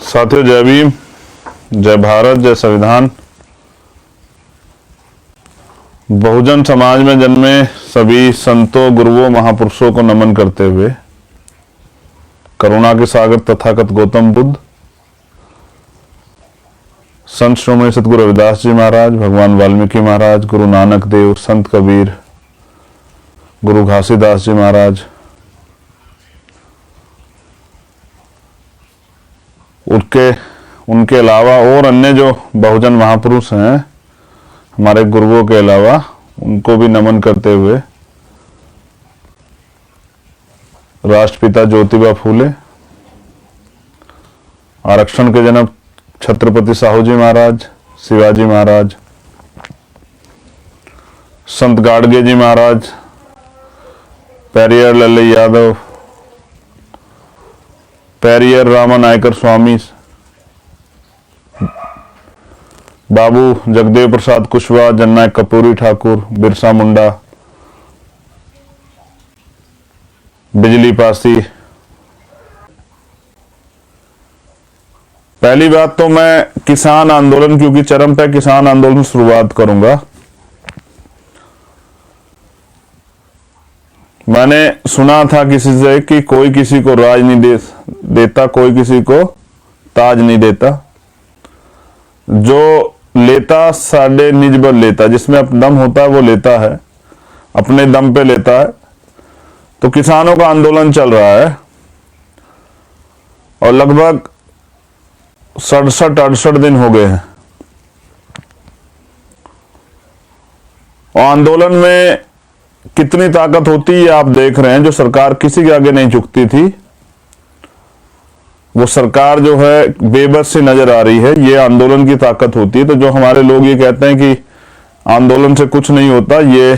साथियों, जय भीम, जय भारत, जय संविधान। बहुजन समाज में जन्मे सभी संतों, गुरुओं, महापुरुषों को नमन करते हुए करुणा के सागर तथागत गौतम बुद्ध, संत श्रोमणी सतगुरु रविदास जी महाराज, भगवान वाल्मीकि महाराज, गुरु नानक देव, संत कबीर, गुरु घासीदास जी महाराज, उनके अलावा और अन्य जो बहुजन महापुरुष हैं हमारे गुरुओं के अलावा, उनको भी नमन करते हुए राष्ट्रपिता ज्योतिबा फूले, आरक्षण के जनक छत्रपति साहू जी महाराज, शिवाजी महाराज, संत गाडगे जी महाराज, पेरियर लल्लई यादव, पेरियर रामानायकर स्वामी, बाबू जगदेव प्रसाद कुशवाहा, जननायक कपूरी ठाकुर, बिरसा मुंडा, बिजली पासी। पहली बात तो मैं किसान आंदोलन, क्योंकि चरम पे किसान आंदोलन से शुरुआत करूंगा। मैंने सुना था किसी से कि कोई किसी को राज नहीं देता, कोई किसी को ताज नहीं देता, जो लेता साढ़े निज बल लेता, जिसमें दम होता है वो लेता है, अपने दम पे लेता है। तो किसानों का आंदोलन चल रहा है और लगभग 67-68 दिन हो गए हैं। और आंदोलन में कितनी ताकत होती है आप देख रहे हैं। जो सरकार किसी के आगे नहीं झुकती थी, वो सरकार जो है बेबस सी नजर आ रही है। ये आंदोलन की ताकत होती है। तो जो हमारे लोग ये कहते हैं कि आंदोलन से कुछ नहीं होता, ये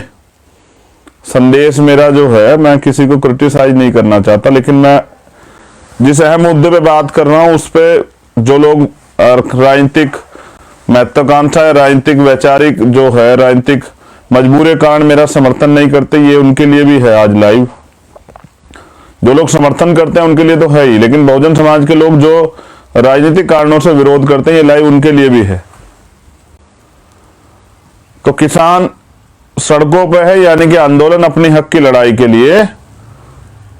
संदेश मेरा जो है, मैं किसी को क्रिटिसाइज नहीं करना चाहता, लेकिन मैं जिस अहम मुद्दे पे बात कर रहा हूं उस पे जो लोग राजनीतिक महत्वाकांक्षा है, राजनीतिक वैचारिक जो है, राजनीतिक मजबूरी के कारण मेरा समर्थन नहीं करते, ये उनके लिए भी है आज लाइव। जो लोग समर्थन करते हैं उनके लिए तो है ही, लेकिन बहुजन समाज के लोग जो राजनीतिक कारणों से विरोध करते हैं, ये लाइव उनके लिए भी है। तो किसान सड़कों पे है, यानी कि आंदोलन अपने हक की लड़ाई के लिए,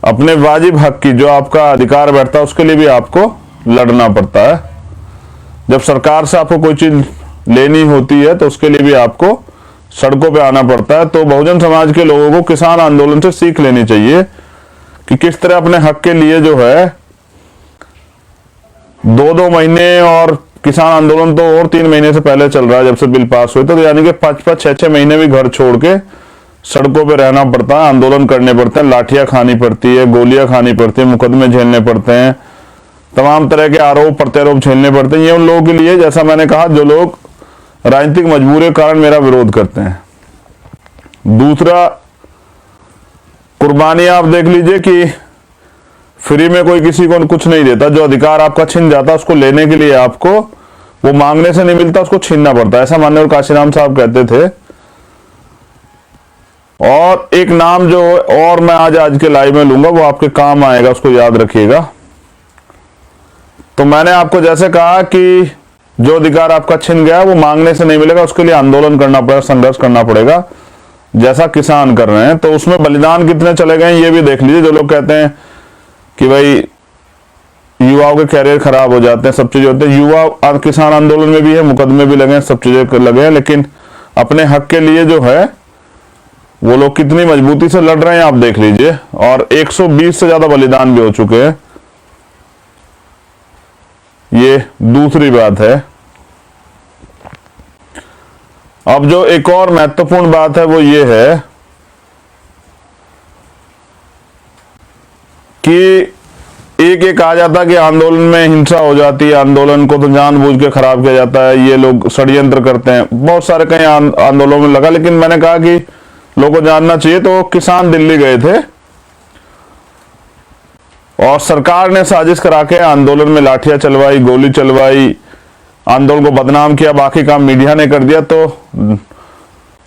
अपने वाजिब हक की, जो आपका अधिकार बैठता है उसके लिए भी आपको लड़ना पड़ता है। जब सरकार से आपको कोई चीज लेनी होती है तो उसके लिए भी आपको सड़कों पे आना पड़ता है। तो बहुजन समाज के लोगों को किसान आंदोलन से सीख लेनी चाहिए कि किस तरह अपने हक के लिए जो है 2-2 महीने, और किसान आंदोलन तो और 3 महीने से पहले चल रहा है जब से बिल पास हुए, तो यानी कि 5-5, 6-6 महीने भी घर छोड़ के सड़कों पे रहना पड़ता है, आंदोलन करने पड़ते हैं, लाठियां खानी पड़ती है, गोलियां खानी पड़ती है, मुकदमे झेलने पड़ते हैं, तमाम तरह के आरोप प्रत्यारोप झेलने पड़ते हैं। ये उन लोगों के लिए, जैसा मैंने कहा, जो लोग राजनीतिक मजबूरी के कारण मेरा विरोध करते हैं। दूसरा, कुर्बानी आप देख लीजिए कि फ्री में कोई किसी को कुछ नहीं देता। जो अधिकार आपका छिन जाता है उसको लेने के लिए आपको वो मांगने से नहीं मिलता, उसको छीनना पड़ता है। ऐसा माननीय काशीराम साहब कहते थे। और एक नाम जो और मैं आज के लाइव में लूंगा, वो आपके काम आएगा, उसको याद रखिएगा। तो मैंने आपको जैसे कहा कि जो अधिकार आपका छिन गया वो मांगने से नहीं मिलेगा, उसके लिए आंदोलन करना पड़ेगा, संघर्ष करना पड़ेगा, जैसा किसान कर रहे हैं। तो उसमें बलिदान कितने चले गए ये भी देख लीजिए। जो लोग कहते हैं कि भाई युवाओं के कैरियर खराब हो जाते हैं, सब चीजें होते हैं, युवा किसान आंदोलन में भी है, मुकदमे भी लगे हैं, सब चीजें लगे हैं, लेकिन अपने हक के लिए जो है वो लोग कितनी मजबूती से लड़ रहे हैं आप देख लीजिए। और 120 से ज्यादा बलिदान भी हो चुके हैं। ये दूसरी बात है। अब जो एक और महत्वपूर्ण बात है वो ये है कि एक आ जाता कि आंदोलन में हिंसा हो जाती है, आंदोलन को तो जानबूझ के खराब किया जाता है, ये लोग षड्यंत्र करते हैं, बहुत सारे कई आंदोलनों में लगा। लेकिन मैंने कहा कि लोगों को जानना चाहिए। तो किसान दिल्ली गए थे और सरकार ने साजिश करा के आंदोलन में लाठियां चलवाई, गोली चलवाई, आंदोलन को बदनाम किया, बाकी काम मीडिया ने कर दिया। तो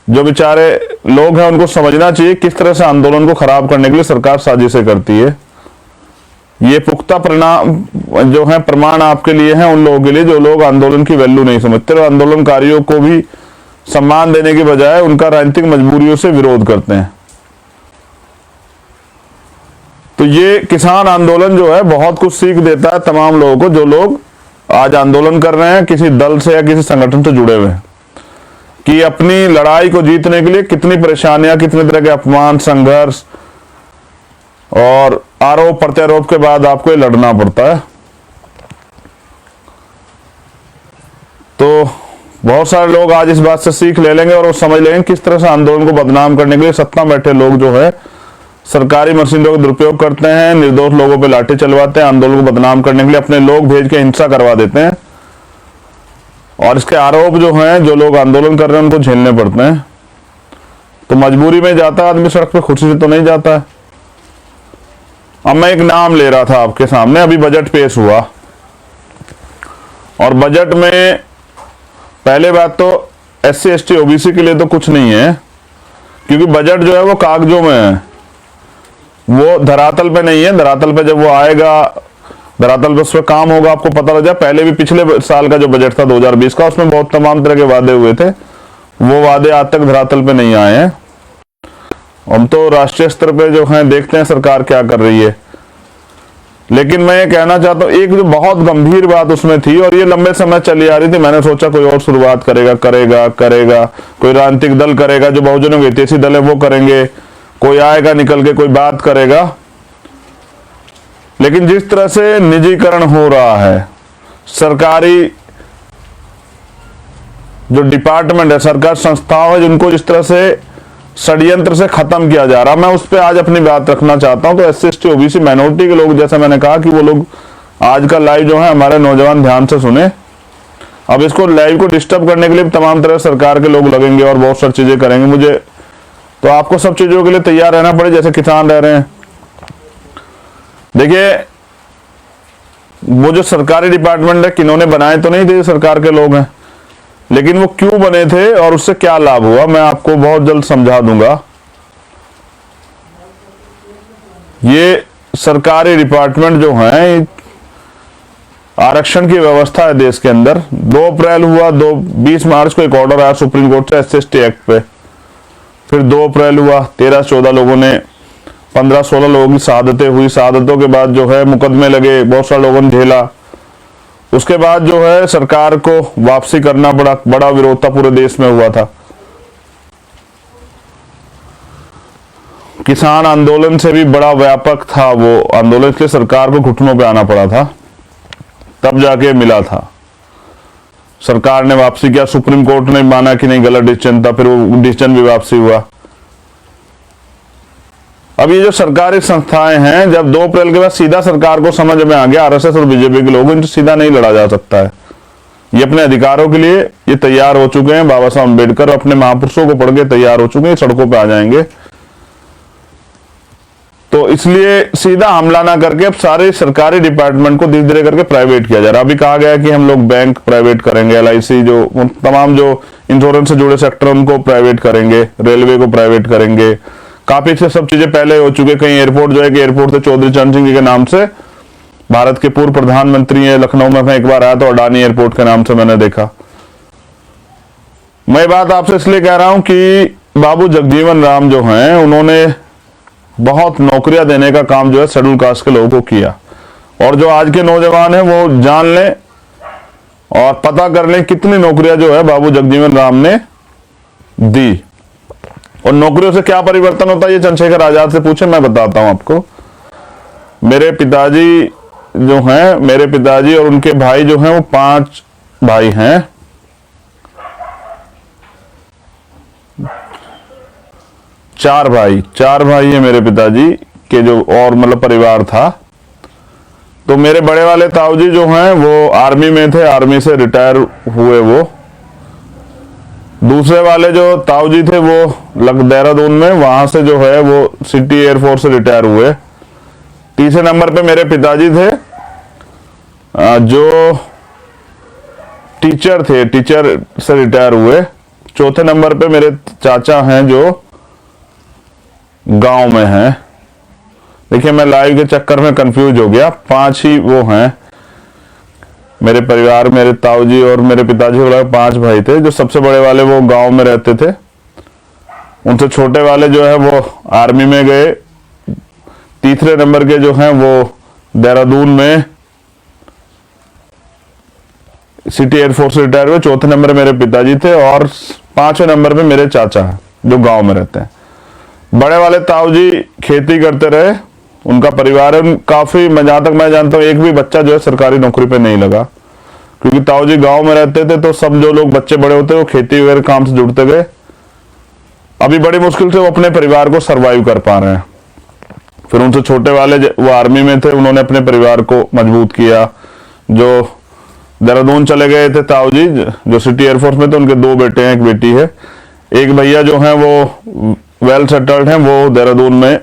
जो बेचारे लोग हैं उनको समझना चाहिए किस तरह से आंदोलन को खराब करने के लिए सरकार साजिशें करती है। ये पुख्ता परिणाम जो है प्रमाण आपके लिए हैं उन लोगों के लिए जो लोग आंदोलन की वैल्यू नहीं समझते और आंदोलनकारियों को भी सम्मान देने की बजाय उनका राजनीतिक मजबूरियों से विरोध करते हैं। तो ये किसान आंदोलन जो है बहुत कुछ सीख देता है तमाम लोगों को जो लोग आज आंदोलन कर रहे हैं किसी दल से या किसी संगठन से जुड़े हुए हैं, कि अपनी लड़ाई को जीतने के लिए कितनी परेशानियां, कितने तरह के अपमान, संघर्ष और आरोप प्रत्यारोप के बाद आपको ये लड़ना पड़ता है। तो बहुत सारे लोग आज इस बात से सीख ले लेंगे और वो समझ लेंगे किस तरह से आंदोलन को बदनाम करने के लिए सत्ता में बैठे लोग जो है सरकारी मशीनों का दुरुपयोग करते हैं, निर्दोष लोगों पे लाठी चलवाते हैं, आंदोलन को बदनाम करने के लिए अपने लोग भेज के हिंसा करवा देते हैं और इसके आरोप जो हैं जो लोग आंदोलन कर रहे हैं उनको झेलने पड़ते हैं। तो मजबूरी में जाता आदमी सड़क पे, खुशी से तो नहीं जाता है। अब मैं एक नाम ले रहा था आपके सामने, अभी बजट पेश हुआ और बजट में पहले बात तो SC ST OBC के लिए तो कुछ नहीं है, क्योंकि बजट जो है वो कागजों में है, वो धरातल पे नहीं है। धरातल पे जब वो आएगा, धरातल पे उस पर काम होगा, आपको पता लग जाए। पहले भी पिछले साल का जो बजट था 2020 का, उसमें बहुत तमाम तरह के वादे हुए थे, वो वादे आज तक धरातल पे नहीं आए हैं। हम तो राष्ट्रीय स्तर पे जो है देखते हैं सरकार क्या कर रही है। लेकिन मैं ये कहना चाहता हूँ, एक जो बहुत गंभीर बात उसमें थी और ये लंबे समय चली आ रही थी, मैंने सोचा कोई और शुरुआत करेगा, कोई राजनीतिक दल करेगा, जो बहुजनों के हितैषी दल है वो करेंगे, कोई आएगा निकल के कोई बात करेगा। लेकिन जिस तरह से निजीकरण हो रहा है, सरकारी जो डिपार्टमेंट है, सरकार संस्थाओं है, जिनको जिस तरह से षड्यंत्र से खत्म किया जा रहा, मैं उस पर आज अपनी बात रखना चाहता हूं। तो SC ST OBC माइनॉरिटी के लोग, जैसा मैंने कहा कि वो लोग आज का लाइव जो है हमारे नौजवान ध्यान से सुने। अब इसको लाइव को डिस्टर्ब करने के लिए तमाम तरह सरकार के लोग लगेंगे और बहुत सारी चीजें करेंगे। मुझे तो आपको सब चीजों के लिए तैयार रहना पड़े, जैसे किसान रह रहे हैं। देखिए, वो जो सरकारी डिपार्टमेंट है, किन्होंने बनाए तो नहीं थे, सरकार के लोग हैं, लेकिन वो क्यों बने थे और उससे क्या लाभ हुआ, मैं आपको बहुत जल्द समझा दूंगा। ये सरकारी डिपार्टमेंट जो है, आरक्षण की व्यवस्था है देश के अंदर। 2 अप्रैल हुआ, 20 मार्च को एक ऑर्डर आया सुप्रीम कोर्ट से SC ST एक्ट पे। फिर 2 अप्रैल हुआ, 13-14 लोगों ने, 15-16 लोगों की शहादतें हुई। शहादतों के बाद जो है मुकदमे लगे, बहुत सारे लोगों ने झेला। उसके बाद जो है सरकार को वापसी करना पड़ा, बड़ा विरोध था, पूरे देश में हुआ था। किसान आंदोलन से भी बड़ा व्यापक था वो आंदोलन, इसलिए सरकार को घुटनों पे आना पड़ा था, तब जाके मिला था। सरकार ने वापसी किया, सुप्रीम कोर्ट ने माना कि नहीं गलत डिसीजन था, फिर वो डिसीजन भी वापसी हुआ। अब ये जो सरकारी संस्थाएं हैं, जब 2 अप्रैल के बाद सीधा सरकार को समझ में आ गया, RSS और BJP के लोगों, इनसे सीधा नहीं लड़ा जा सकता है। ये अपने अधिकारों के लिए ये तैयार हो चुके हैं। बाबा साहब अम्बेडकर अपने महापुरुषों को पढ़ के तैयार हो चुके हैं, सड़कों पे आ जाएंगे। तो इसलिए सीधा हमला ना करके अब सारे सरकारी डिपार्टमेंट को धीरे धीरे करके प्राइवेट किया जा रहा है। अभी कहा गया है कि हम लोग बैंक प्राइवेट करेंगे, LIC, जो तमाम जो इंश्योरेंस से जुड़े सेक्टर उनको प्राइवेट करेंगे, रेलवे को प्राइवेट करेंगे। काफी से सब चीजें पहले हो चुके। कहीं एयरपोर्ट जो है कि एयरपोर्ट थे चौधरी चरण सिंह जी के नाम से, भारत के पूर्व प्रधानमंत्री है। लखनऊ में मैं एक बार आया तो अडानी एयरपोर्ट के नाम से मैंने देखा। मैं बात आपसे इसलिए कह रहा हूं कि बाबू जगजीवन राम जो हैं, उन्होंने बहुत नौकरियां देने का काम जो है शेड्यूल कास्ट के लोगों को किया। और जो आज के नौजवान हैं वो जान लें और पता कर लें कितनी नौकरियां जो है बाबू जगजीवन राम ने दी। और नौकरियों से क्या परिवर्तन होता है, ये चंद्रशेखर आजाद से पूछे, मैं बताता हूं आपको। मेरे पिताजी जो हैं, मेरे पिताजी और उनके भाई जो हैं, वो 5 भाई हैं। चार भाई है मेरे पिताजी के, जो और मतलब परिवार था। तो मेरे बड़े वाले ताऊजी जो हैं वो आर्मी में थे, आर्मी से रिटायर हुए वो। दूसरे वाले जो ताऊजी थे वो देहरादून में, वहां से जो है वो सिटी एयरफोर्स से रिटायर हुए। तीसरे नंबर पे मेरे पिताजी थे जो टीचर थे, टीचर से रिटायर हुए। चौथे नंबर पे मेरे चाचा हैं जो गांव में हैं। देखिए मैं लाइव के चक्कर में कंफ्यूज हो गया, 5 ही वो हैं मेरे परिवार, मेरे ताऊजी और मेरे पिताजी को लगा 5 भाई थे। जो सबसे बड़े वाले वो गांव में रहते थे, उनसे छोटे वाले जो है वो आर्मी में गए, तीसरे नंबर के जो हैं वो देहरादून में सिटी एयरफोर्स रिटायर हुए, चौथे नंबर मेरे पिताजी थे और 5वें नंबर पे मेरे चाचा हैं जो गांव में रहते हैं। बड़े वाले ताऊजी खेती करते रहे, उनका परिवार है काफी, मैं जहां तक मैं जानता हूँ एक भी बच्चा जो है सरकारी नौकरी पे नहीं लगा, क्योंकि ताऊजी गांव में रहते थे तो सब जो लोग बच्चे बड़े होते वो खेती वगैरह काम से जुड़ते गए। अभी बड़ी मुश्किल से वो अपने परिवार को सरवाइव कर पा रहे हैं। फिर उनसे छोटे वाले वो आर्मी में थे, उन्होंने अपने परिवार को मजबूत किया। जो देहरादून चले गए थे ताऊजी जो सिटी एयरफोर्स में थे, उनके 2 बेटे हैं, 1 बेटी है। एक भैया जो हैं वो वेल सेटल्ड हैं, वो देहरादून में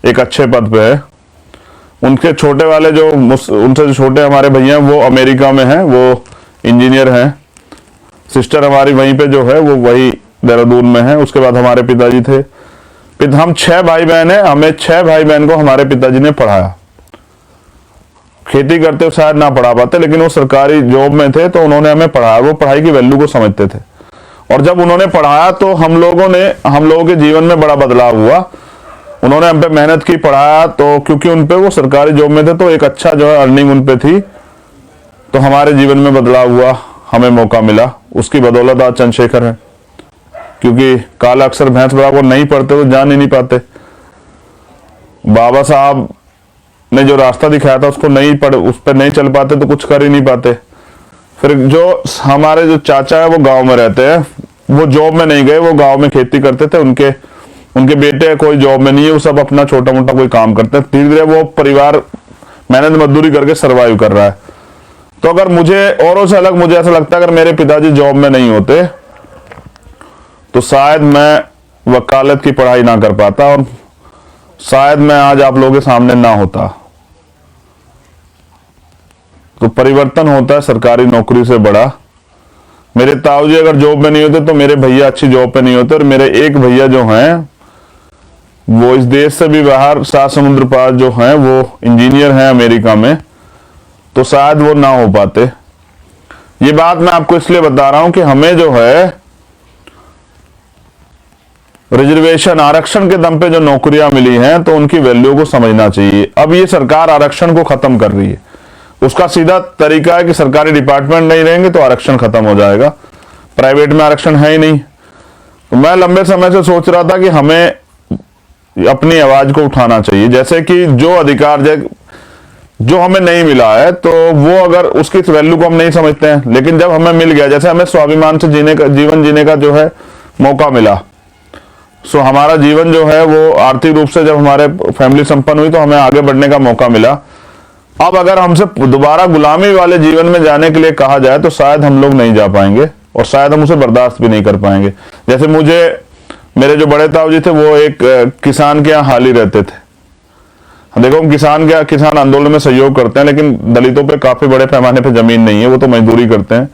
एक अच्छे पद पे है। उनके छोटे वाले जो उनसे जो छोटे हमारे भैया हैं वो अमेरिका में हैं, वो इंजीनियर हैं। सिस्टर हमारी वहीं पे जो है वो वही देहरादून में है। उसके बाद हमारे पिताजी थे, हम 6 भाई बहन हैं, हमें 6 भाई बहन को हमारे पिताजी ने पढ़ाया। खेती करते शायद ना पढ़ा पाते, लेकिन वो सरकारी जॉब में थे तो उन्होंने हमें पढ़ाया, वो पढ़ाई की वैल्यू को समझते थे। और जब उन्होंने पढ़ाया तो हम लोगों के जीवन में बड़ा बदलाव हुआ। उन्होंने हम पे मेहनत की, पढ़ाया, तो क्योंकि उन पे वो सरकारी जॉब में थे तो एक अच्छा जो है अर्निंग उन पे थी, तो हमारे जीवन में बदलाव हुआ, हमें मौका मिला। उसकी बदौलत आज चंद्रशेखर है, क्योंकि काला अक्षर भैंस बराबर नहीं पढ़ते तो जान ही नहीं पाते। बाबा साहब ने जो रास्ता दिखाया था उसको नहीं पढ़, उस पर नहीं चल पाते तो कुछ कर ही नहीं पाते। फिर जो हमारे जो चाचा है वो गांव में रहते हैं, वो जॉब में नहीं गए, वो गांव में खेती करते थे। उनके बेटे कोई जॉब में नहीं है, वो सब अपना छोटा मोटा कोई काम करते हैं। धीरे धीरे वो परिवार मेहनत मजदूरी करके सरवाइव कर रहा है। तो अगर मुझे औरों से अलग मुझे ऐसा लगता है अगर मेरे पिताजी जॉब में नहीं होते तो शायद मैं वकालत की पढ़ाई ना कर पाता और शायद मैं आज आप लोगों के सामने ना होता। तो परिवर्तन होता है सरकारी नौकरी से बड़ा। मेरे ताऊजी अगर जॉब में नहीं होते तो मेरे भैया अच्छी जॉब पे नहीं होते, और मेरे एक भैया जो हैं वो इस देश से भी बाहर 7 समुद्र पार जो हैं वो इंजीनियर हैं अमेरिका में, तो शायद वो ना हो पाते। ये बात मैं आपको इसलिए बता रहा हूं कि हमें जो है रिजर्वेशन आरक्षण के दम पे जो नौकरियां मिली हैं तो उनकी वैल्यू को समझना चाहिए। अब ये सरकार आरक्षण को खत्म कर रही है, उसका सीधा तरीका है कि सरकारी डिपार्टमेंट नहीं रहेंगे तो आरक्षण खत्म हो जाएगा। प्राइवेट में आरक्षण है ही नहीं। तो मैं लंबे समय से सोच रहा था कि हमें अपनी आवाज को उठाना चाहिए, जैसे कि जो अधिकार जो हमें नहीं मिला है तो वो अगर उसकी वैल्यू को हम नहीं समझते हैं, लेकिन जब हमें मिल गया, जैसे हमें स्वाभिमान से जीवन जीने का जो है मौका मिला, सो हमारा जीवन जो है वो आर्थिक रूप से जब हमारे फैमिली संपन्न हुई तो हमें आगे बढ़ने का मौका मिला। अब अगर हमसे दोबारा गुलामी वाले जीवन में जाने के लिए कहा जाए तो शायद हम लोग नहीं जा पाएंगे और शायद हम उसे बर्दाश्त भी नहीं कर पाएंगे। जैसे मेरे जो बड़े ताऊजी थे वो एक किसान के यहाँ हाल ही रहते थे। देखो हम किसान आंदोलन में सहयोग करते हैं, लेकिन दलितों पे काफी बड़े पैमाने पे जमीन नहीं है, वो तो मजदूरी करते हैं।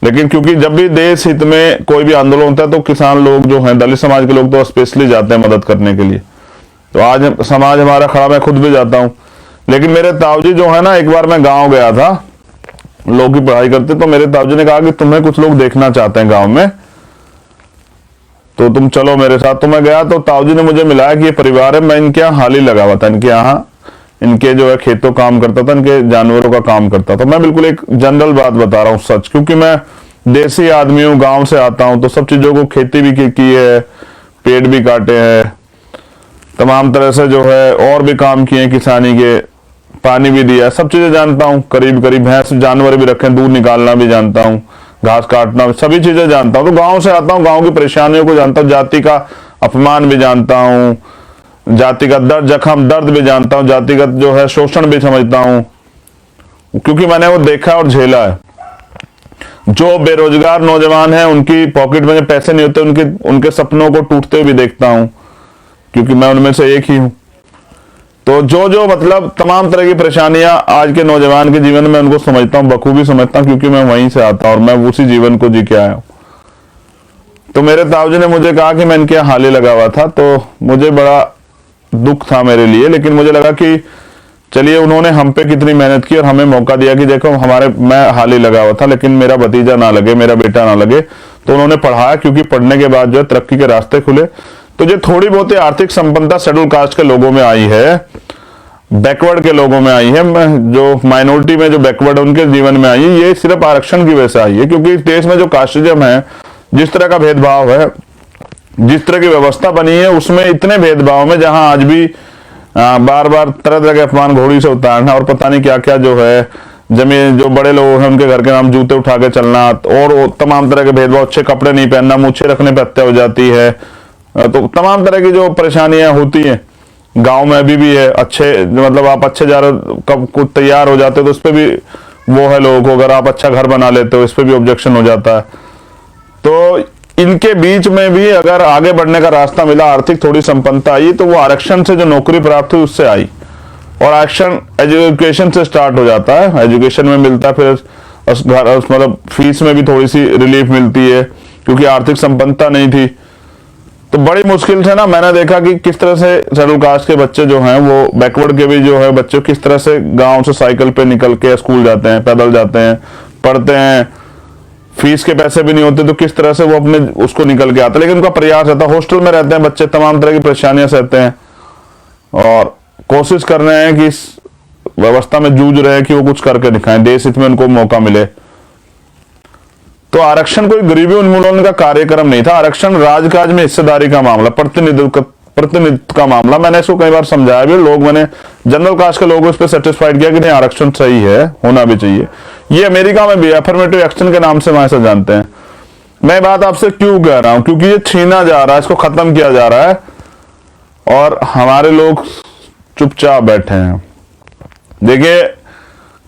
लेकिन क्योंकि जब भी देश हित में कोई भी आंदोलन होता है तो किसान लोग जो हैं, दलित समाज के लोग तो स्पेशली जाते हैं मदद करने के लिए। तो आज समाज हमारा खड़ा, मैं खुद भी जाता हूं। लेकिन मेरे ताऊजी जो है ना, एक बार मैं गांव गया था, लोग की पढ़ाई करते, तो मेरे ताऊजी ने कहा कि तुम्हें कुछ लोग देखना चाहते हैं गांव में, तो तुम चलो मेरे साथ। तो मैं गया तो ताऊजी ने मुझे मिलाया कि ये परिवार है, मैं इनके यहाँ हाल ही लगा हुआ था, इनके यहाँ इनके जो है खेतों काम करता था, इनके जानवरों का काम करता था। मैं बिल्कुल एक जनरल बात बता रहा हूँ सच, क्योंकि मैं देसी आदमी हूँ, गांव से आता हूँ, तो सब चीजों को खेती भी की है, पेड़ भी काटे हैं, तमाम तरह से जो है और भी काम किए किसानी के, पानी भी दिया, सब चीजें जानता हूँ। करीब करीब भैंस जानवर भी रखे, दूध निकालना भी जानता हूँ, घास काटना, सभी चीजें जानता हूँ। तो गांव से आता हूँ, गांव की परेशानियों को जानता हूँ, जाति का अपमान भी जानता हूँ, जातिगत दर्द भी जानता हूँ, जातिगत जो है शोषण भी समझता हूँ, क्योंकि मैंने वो देखा और झेला है। जो बेरोजगार नौजवान हैं उनकी पॉकेट में पैसे नहीं होते, उनके सपनों को टूटते भी देखता हूं, क्योंकि मैं उनमें से एक ही हूं। तो जो मतलब तमाम तरह की परेशानियां आज के नौजवान के जीवन में, उनको समझता हूं, बखूबी समझता हूं, क्योंकि मैं वहीं से आता हूं और मैं उसी जीवन को जी के आया हूं। तो मेरे ताऊजी ने मुझे कहा कि मैं इनके यहाँ हाले लगा हुआ था, तो मुझे बड़ा दुख था मेरे लिए, लेकिन मुझे लगा कि चलिए उन्होंने हम पे कितनी मेहनत की और हमें मौका दिया कि देखो मैं हाल ही लगा हुआ था लेकिन मेरा भतीजा ना लगे, मेरा बेटा ना लगे, तो उन्होंने पढ़ाया, क्योंकि पढ़ने के बाद जो है तरक्की के रास्ते खुले। तो जो थोड़ी बहुत आर्थिक संपन्नता शेड्यूल कास्ट के लोगों में आई है, बैकवर्ड के लोगों में आई है, जो माइनॉरिटी में जो बैकवर्ड है उनके जीवन में आई है, ये सिर्फ आरक्षण की वजह से आई है। क्योंकि इस देश में जो कास्टिज्म है, जिस तरह का भेदभाव है, जिस तरह की व्यवस्था बनी है, उसमें इतने भेदभाव में जहां आज भी बार बार तरह तरह के अपमान घोड़ी से उतारना और पता नहीं क्या क्या जो है, जमीन जो बड़े लोग हैं उनके घर के नाम जूते उठा के चलना और तमाम तरह के भेदभाव, अच्छे कपड़े नहीं पहनना, मूछें रखने पर हत्या हो जाती है, तो तमाम तरह की जो परेशानियां होती हैं गांव में अभी भी है। अच्छे मतलब आप अच्छे जा रहे हो, कब कुछ तैयार हो जाते हो तो उस पर भी वो है लोगों को, अगर आप अच्छा घर बना लेते हो इस पर भी ऑब्जेक्शन हो जाता है। तो इनके बीच में भी अगर आगे बढ़ने का रास्ता मिला, आर्थिक थोड़ी संपन्नता आई, तो वो आरक्षण से जो नौकरी प्राप्त हुई उससे आई। और आरक्षण एजुकेशन से स्टार्ट हो जाता है, एजुकेशन में मिलता है, फिर मतलब फीस में भी थोड़ी सी रिलीफ मिलती है क्योंकि आर्थिक संपन्नता नहीं थी। तो बड़ी मुश्किल से ना मैंने देखा कि किस तरह से शेड्यूल कास्ट के बच्चे जो हैं, वो बैकवर्ड के भी जो है बच्चे किस तरह से गांव से साइकिल पे निकल के स्कूल जाते हैं, पैदल जाते हैं, पढ़ते हैं, फीस के पैसे भी नहीं होते, तो किस तरह से वो अपने उसको निकल के आते। लेकिन उनका प्रयास रहता है, हॉस्टल में रहते हैं बच्चे, तमाम तरह की परेशानियां सहते हैं और कोशिश कर रहे हैं कि इस व्यवस्था में जूझ रहे हैं कि वो कुछ करके दिखाएं, देश हित में उनको मौका मिले। तो आरक्षण कोई गरीबी उन्मूलन का कार्यक्रम नहीं था, आरक्षण राजकाज में हिस्सेदारी का मामला, प्रतिनिधित्व का मामला। मैंने इसको कई बार समझाया भी, लोग मैंने जनरल कास्ट के लोगों इस पर सेटिस्फाइड किया कि नहीं आरक्षण सही है, होना भी चाहिए। ये अमेरिका में भी अफर्मेटिव एक्शन के नाम से वहां से जानते हैं। मैं बात आपसे क्यों कह रहा हूं, क्योंकि ये छीना जा रहा है, इसको खत्म किया जा रहा है और हमारे लोग चुपचाप बैठे हैं। देखिए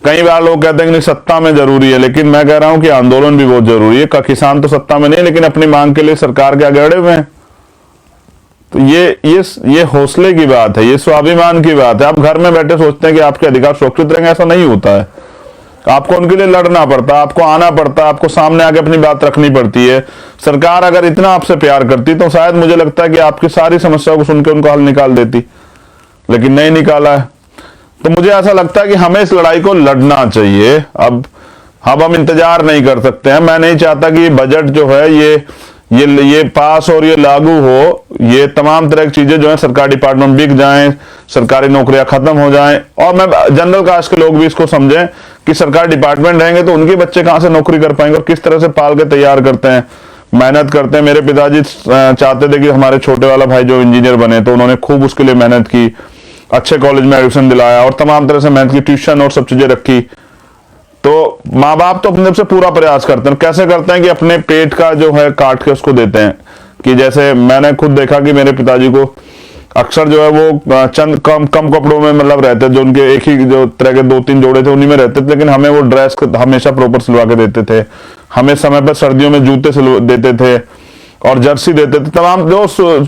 कई बार लोग कहते हैं कि नहीं सत्ता में जरूरी है, लेकिन मैं कह रहा हूं कि आंदोलन भी बहुत जरूरी है। किसान तो सत्ता में नहीं, लेकिन अपनी मांग के लिए सरकार के आगे अड़े हुए हैं। तो ये हौसले की बात है, ये स्वाभिमान की बात है। आप घर में बैठे सोचते हैं कि आपके अधिकार सुरक्षित रहेंगे, ऐसा नहीं होता है। आपको उनके लिए लड़ना पड़ता है, आपको आना पड़ता है, आपको सामने आके अपनी बात रखनी पड़ती है। सरकार अगर इतना आपसे प्यार करती तो शायद मुझे लगता है कि आपकी सारी समस्याओं को सुनकर उनको हल निकाल देती, लेकिन नहीं निकाला है। तो मुझे ऐसा लगता है कि हमें इस लड़ाई को लड़ना चाहिए। अब हम इंतजार नहीं कर सकते हैं। मैं नहीं चाहता कि बजट जो है ये पास और ये लागू हो, ये तमाम तरह की चीजें जो है सरकारी डिपार्टमेंट बिक जाएं, सरकारी नौकरियां खत्म हो जाएं। और मैं जनरल कास्ट के लोग भी इसको समझें कि सरकारी डिपार्टमेंट रहेंगे तो उनके बच्चे कहां से नौकरी कर पाएंगे और किस तरह से पाल के तैयार करते हैं, मेहनत करते हैं। मेरे पिताजी चाहते थे कि हमारे छोटे वाला भाई जो इंजीनियर बने, तो उन्होंने खूब उसके लिए मेहनत की, अच्छे कॉलेज में एडमिशन दिलाया और तमाम तरह से मेहनत की, ट्यूशन और सब चीजें रखी। तो माँ बाप तो अपने तरफ से पूरा प्रयास करते हैं। कैसे करते हैं कि अपने पेट का जो है काट के उसको देते हैं। कि जैसे मैंने खुद देखा कि मेरे पिताजी को अक्सर जो है वो चंद कम कपड़ों में मतलब रहते, जो उनके एक ही जो तरह के 2-3 जोड़े थे उन्हीं में रहते थे, लेकिन हमें वो ड्रेस हमेशा प्रॉपर सिलवा के देते थे। हमें समय पर सर्दियों में जूते देते थे और जर्सी देते थे। तमाम जो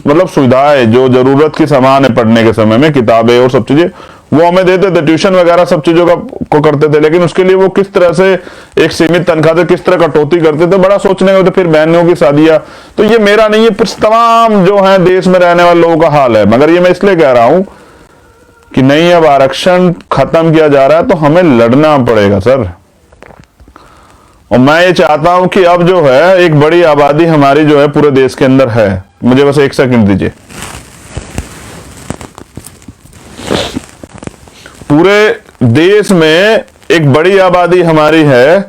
मतलब सुविधाएं, जो जरूरत की सामान है पढ़ने के समय में, किताबें और सब चीजें, वो हमें देते थे। ट्यूशन वगैरह सब चीजों को करते थे, लेकिन उसके लिए वो किस तरह से एक सीमित तनख्वाह से किस तरह कटौती करते थे, बड़ा सोचने का। तो फिर बहनों की शादियां, तो ये मेरा नहीं है, तमाम जो है देश में रहने वाले लोगों का हाल है। मगर ये मैं इसलिए कह रहा हूं कि नहीं, अब आरक्षण खत्म किया जा रहा है तो हमें लड़ना पड़ेगा सर। और मैं ये चाहता हूं कि अब जो है एक बड़ी आबादी हमारी जो है पूरे देश के अंदर है। मुझे बस 1 सेकंड दीजिए। पूरे देश में एक बड़ी आबादी हमारी है,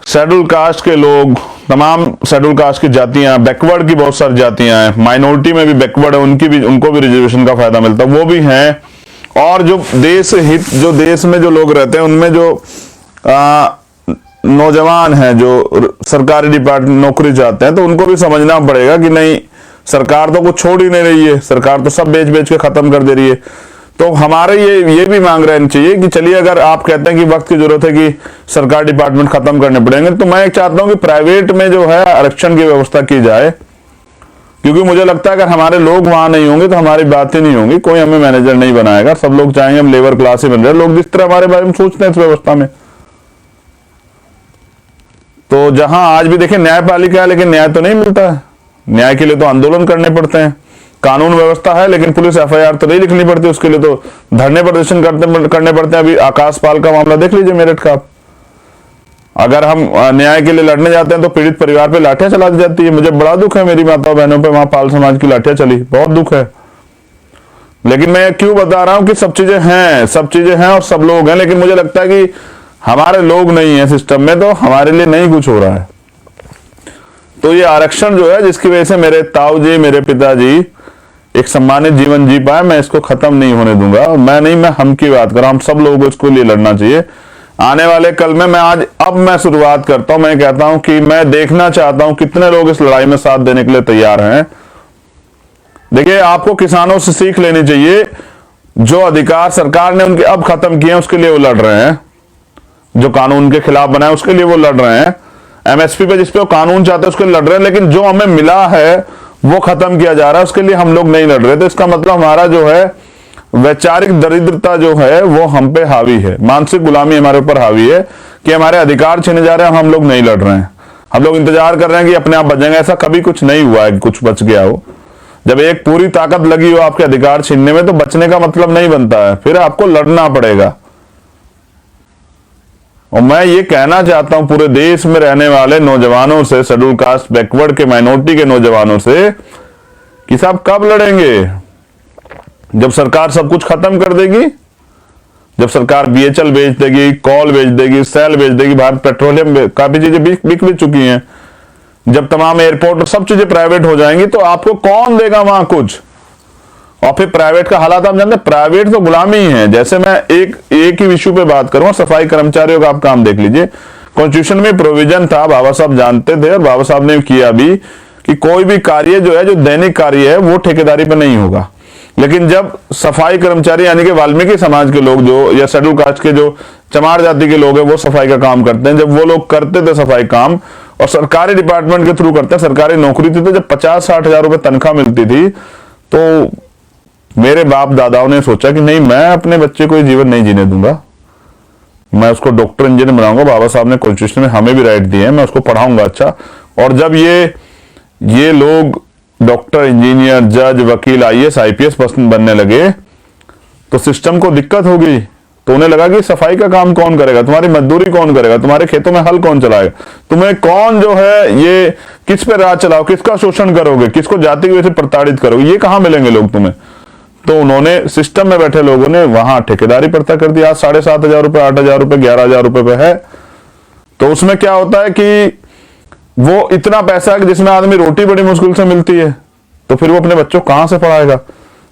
शेड्यूल कास्ट के लोग, तमाम शेड्यूल कास्ट की जातियां, बैकवर्ड की बहुत सारी जातियां हैं, माइनॉरिटी में भी बैकवर्ड है, उनको भी रिजर्वेशन का फायदा मिलता है, वो भी हैं। और जो देश हित, जो देश में जो लोग रहते हैं उनमें जो नौजवान हैं जो सरकारी डिपार्टमेंट नौकरी चाहते हैं, तो उनको भी समझना पड़ेगा कि नहीं, सरकार तो कुछ छोड़ ही नहीं रही है, सरकार तो सब बेच के खत्म कर दे रही है। तो हमारे ये भी मांग रहनी चाहिए कि चलिए, अगर आप कहते हैं कि वक्त की जरूरत है कि सरकार डिपार्टमेंट खत्म करने पड़ेंगे, तो मैं चाहता हूं कि प्राइवेट में जो है आरक्षण की व्यवस्था की जाए। क्योंकि मुझे लगता है अगर हमारे लोग वहां नहीं होंगे तो हमारी बात ही नहीं होगी, कोई हमें मैनेजर नहीं बनाएगा। सब लोग चाहेंगे हम लेबर क्लास ही बन रहे, लोग जिस तरह हमारे बारे में सोचते हैं इस व्यवस्था में। तो जहां आज भी देखें न्यायपालिका है, लेकिन न्याय तो नहीं मिलता है। न्याय के लिए तो आंदोलन करने पड़ते हैं। कानून व्यवस्था है, लेकिन पुलिस एफआईआर तो नहीं लिखनी पड़ती, उसके लिए तो धरने प्रदर्शन करने पड़ते हैं। अभी आकाश पाल का मामला देख लीजिए मेरठ का। अगर हम न्याय के लिए लड़ने जाते हैं तो पीड़ित परिवार पे लाठियां चला दी जाती है। मुझे बड़ा दुख है, मेरी माताओं बहनों पे वहां पाल समाज की लाठियां चली, बहुत दुख है। लेकिन मैं क्यों बता रहा हूं कि सब चीजें हैं और सब लोग हैं, लेकिन मुझे लगता है कि हमारे लोग नहीं है सिस्टम में, तो हमारे लिए नहीं कुछ हो रहा है। तो ये आरक्षण जो है, जिसकी वजह से मेरे ताऊ जी, मेरे पिताजी एक सम्मानित जीवन जी पाए, मैं इसको खत्म नहीं होने दूंगा। मैं हम की बात कर रहा हूं, हम सब लोगों को इसको लिए लड़ना चाहिए। आने वाले कल में मैं शुरुआत करता हूं। मैं कहता हूं कि मैं देखना चाहता हूं कितने लोग इस लड़ाई में साथ देने के लिए तैयार हैं। देखिए, आपको किसानों से सीख लेनी चाहिए। जो अधिकार सरकार ने उनके अब खत्म किए हैं, उसके लिए वो लड़ रहे हैं। जो कानून के खिलाफ बनाए, उसके लिए वो लड़ रहे हैं। एमएसपी पे जिसपे वो कानून चाहते हैं, उसके लिए लड़ रहे हैं। लेकिन जो हमें मिला है वो खत्म किया जा रहा है, उसके लिए हम लोग नहीं लड़ रहे। तो इसका मतलब हमारा जो है वैचारिक दरिद्रता जो है वो हम पे हावी है, मानसिक गुलामी हमारे ऊपर हावी है कि हमारे अधिकार छीने जा रहे हैं, हम लोग नहीं लड़ रहे हैं। हम लोग इंतजार कर रहे हैं कि अपने आप बच जाएंगे। ऐसा कभी कुछ नहीं हुआ है कि कुछ बच गया हो। जब एक पूरी ताकत लगी हो आपके अधिकार छीनने में, तो बचने का मतलब नहीं बनता है, फिर आपको लड़ना पड़ेगा। और मैं ये कहना चाहता हूं पूरे देश में रहने वाले नौजवानों से, शेड्यूल कास्ट बैकवर्ड के, माइनॉरिटी के नौजवानों से, कि साहब कब लड़ेंगे? जब सरकार सब कुछ खत्म कर देगी, जब सरकार बीएचएल बेच देगी, कॉल बेच देगी, सेल बेच देगी, भारत पेट्रोलियम, काफी चीजें बिक भी चुकी हैं, जब तमाम एयरपोर्ट और सब चीजें प्राइवेट हो जाएंगी, तो आपको कौन देगा वहां कुछ? और फिर प्राइवेट का हालात आप जानते हैं, प्राइवेट तो गुलामी है। जैसे मैं एक ही इश्यू पे बात करूं, सफाई कर्मचारियों का आप काम देख लीजिए। कॉन्स्टिट्यूशन में प्रोविजन था, बाबा साहब जानते थे और बाबा साहब ने किया भी, कि कोई भी कार्य जो है, जो दैनिक कार्य है, वो ठेकेदारी पे नहीं होगा। लेकिन जब सफाई कर्मचारी यानी कि वाल्मीकि समाज के लोग जो, या शेड्यूल कास्ट के जो चमार जाति के लोग हैं, वो सफाई का काम करते हैं, जब वो लोग करते थे सफाई काम और सरकारी डिपार्टमेंट के थ्रू करते हैं, सरकारी नौकरी थी, तो जब 50-60 हजार रुपए तनख्वाह मिलती थी, तो मेरे बाप दादाओं ने सोचा कि नहीं, मैं अपने बच्चे को ये जीवन नहीं जीने दूंगा, मैं उसको डॉक्टर इंजीनियर बनाऊंगा। बाबा साहब ने कॉन्स्टिट्यूशन में हमें भी राइट दिए हैं, मैं उसको पढ़ाऊंगा अच्छा। और जब ये लोग डॉक्टर, इंजीनियर, जज, वकील, आईएएस, आईपीएस बनने लगे, तो सिस्टम को दिक्कत होगी। तो उन्हें लगा कि सफाई का काम कौन करेगा, तुम्हारी मजदूरी कौन करेगा, तुम्हारे खेतों में हल कौन चलाएगा, तुम्हें कौन जो है ये किस पे राज चलाओ, किसका शोषण करोगे, किसको जाति की वजह से प्रताड़ित करोगे, ये कहां मिलेंगे लोग तुम्हें। तो उन्होंने, सिस्टम में बैठे लोगों ने वहां ठेकेदारी प्रथा कर दी। आज 7,500 रुपए, 8,000 रुपए, 11,000 रुपए पे है। तो उसमें क्या होता है कि वो इतना पैसा है कि जिसमें आदमी रोटी बड़ी मुश्किल से मिलती है, तो फिर वो अपने बच्चों को कहां से पढ़ाएगा।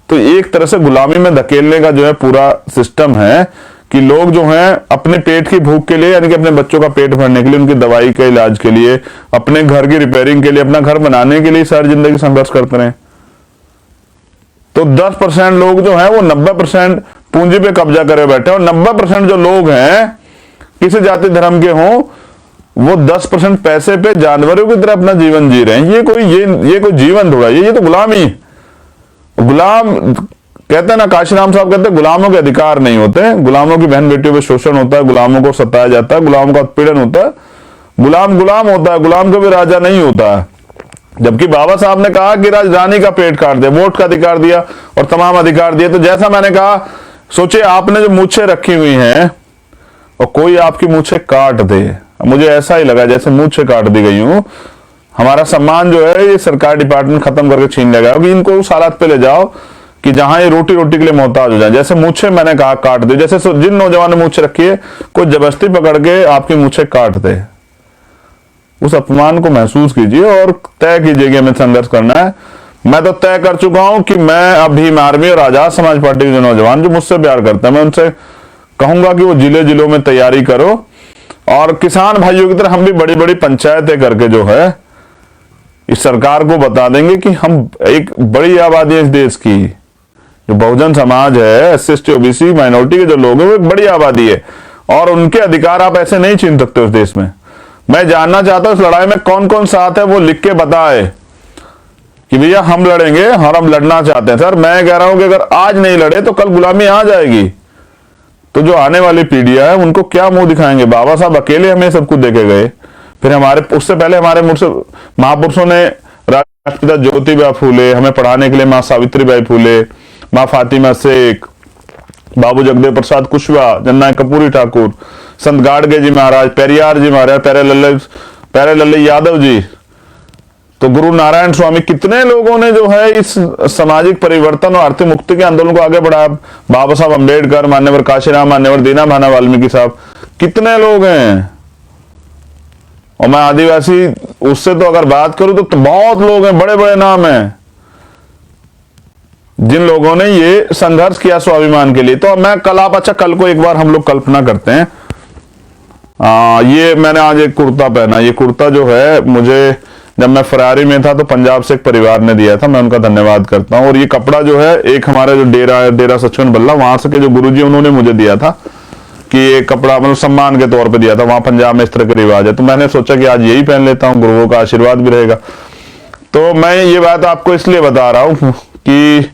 तो एक तरह से गुलामी में धकेलने का जो है पूरा सिस्टम है, कि लोग जो हैं अपने पेट की भूख के लिए, यानी कि अपने बच्चों का पेट भरने के लिए, उनकी दवाई के इलाज के लिए, अपने घर की रिपेयरिंग के लिए, अपना घर बनाने के लिए सारी जिंदगी संघर्ष करते रहे। तो 10% लोग जो है वो 90% पूंजी पे कब्जा करे बैठे, और 90% जो लोग हैं किसी जाति धर्म के हों, वो 10% पैसे पे जानवरों की तरह अपना जीवन जी रहे हैं। ये कोई जीवन थोड़ा, ये तो गुलामी है। गुलाम कहते हैं ना, काशीराम साहब कहते हैं गुलामों के अधिकार नहीं होते, गुलामों की बहन बेटियों पे शोषण होता है, गुलामों को सताया जाता है, गुलामों का उत्पीड़न होता है। गुलाम होता है, गुलाम कभी राजा नहीं होता है। जबकि बाबा साहब ने कहा कि राजधानी का पेट काट दे, वोट का अधिकार दिया और तमाम अधिकार दिए। तो जैसा मैंने कहा, सोचिए आपने जो मूछें रखी हुई हैं और कोई आपकी मूछें काट दे, मुझे ऐसा ही लगा जैसे मूछें काट दी गई हूं। हमारा सम्मान जो है ये सरकार डिपार्टमेंट खत्म करके छीन लेगा, कि इनको उस हालात पे ले जाओ कि जहां ये रोटी के लिए मोहताज हो जाए। जैसे मूछें मैंने कहा काट दे, जैसे जिन नौजवान ने मूछें रखी है, कोई जबरदस्ती पकड़ के आपकी मूछें काट दे, उस अपमान को महसूस कीजिए और तय कीजिए कि हमें संघर्ष करना है। मैं तो तय कर चुका हूं कि मैं अब भीम आर्मी और आजाद समाज पार्टी के जो नौजवान जो मुझसे प्यार करते हैं, मैं उनसे कहूंगा कि वो जिलों में तैयारी करो, और किसान भाइयों की तरह हम भी बड़ी बड़ी पंचायतें करके जो है इस सरकार को बता देंगे कि हम, एक बड़ी आबादी है इस देश की, जो बहुजन समाज है, एससी एसटी ओबीसी माइनॉरिटी के जो लोग हैं, वो एक बड़ी आबादी है, और उनके अधिकार आप ऐसे नहीं छीन सकते उस देश में। मैं जानना चाहता हूं इस लड़ाई में कौन कौन साथ है, वो लिख के बताए कि भैया हम लड़ेंगे और हम लड़ना चाहते हैं। सर मैं कह रहा हूं कि अगर आज नहीं लड़े तो कल गुलामी आ जाएगी, तो जो आने वाली पीढ़ियां है उनको क्या मुंह दिखाएंगे। बाबा साहब अकेले हमें सब कुछ देके गए, फिर उससे पहले हमारे महापुरुषों ने राष्ट्रपिता ज्योतिबा फूले, हमें पढ़ाने के लिए माँ सावित्रीबाई फूले, माँ फातिमा शेख, बाबू जगदेव प्रसाद कुशवाहा, जननायक कर्पूरी ठाकुर, संत गाडगे जी महाराज, पेरियार जी महाराज, प्यारे लल्ले यादव जी, तो गुरु नारायण स्वामी, कितने लोगों ने जो है इस सामाजिक परिवर्तन और आर्थिक मुक्ति के आंदोलन को आगे बढ़ाया। बाबा साहब अंबेडकर, मान्यवर काशीराम, मान्यवर दीना भाना वाल्मीकि साहब, कितने लोग हैं। और मैं आदिवासी उससे तो अगर बात करूं तो बहुत लोग हैं, बड़े बड़े नाम हैं जिन लोगों ने ये संघर्ष किया स्वाभिमान के लिए। तो मैं कल आप अच्छा कल को एक बार हम लोग कल्पना करते हैं, ये मैंने आज एक कुर्ता पहना, ये कुर्ता जो है मुझे जब मैं फरारी में था तो पंजाब से एक परिवार ने दिया था, मैं उनका धन्यवाद करता हूं। और ये कपड़ा जो है एक हमारा जो डेरा है, डेरा सचखंड बल्ला, वहां से के जो गुरुजी उन्होंने मुझे दिया था कि ये कपड़ा मतलब सम्मान के तौर पे दिया था, वहां पंजाब में इस तरह का रिवाज है। तो मैंने सोचा कि आज यही पहन लेता हूं, गुरुओं का आशीर्वाद भी रहेगा। तो मैं ये बात आपको इसलिए बता रहा हूं कि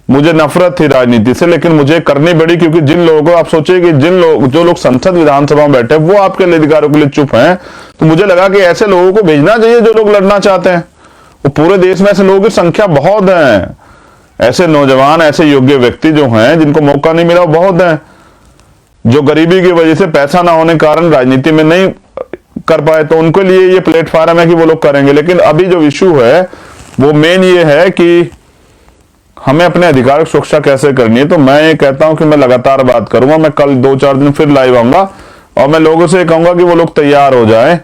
मुझे नफरत थी राजनीति से, लेकिन मुझे करनी पड़ी, क्योंकि जिन लोगों को आप सोचिए कि जो लोग संसद विधानसभा में बैठे वो आपके लिए अधिकारों के लिए चुप हैं, तो मुझे लगा कि ऐसे लोगों को भेजना चाहिए जो लोग लड़ना चाहते हैं। वो पूरे देश में ऐसे लोगों की संख्या बहुत है, ऐसे नौजवान, ऐसे योग्य व्यक्ति जो हैं जिनको मौका नहीं मिला बहुत हैं, जो गरीबी की वजह से पैसा ना होने के कारण राजनीति में नहीं कर पाए, तो उनके लिए ये प्लेटफॉर्म है कि वो लोग करेंगे। लेकिन अभी जो इश्यू है वो मेन ये है कि हमें अपने अधिकार की सुरक्षा कैसे करनी है। तो मैं ये कहता हूं कि मैं लगातार बात करूंगा, मैं कल 2-4 दिन फिर लाइव आऊंगा और मैं लोगों से कहूंगा कि वो लोग तैयार हो जाएं,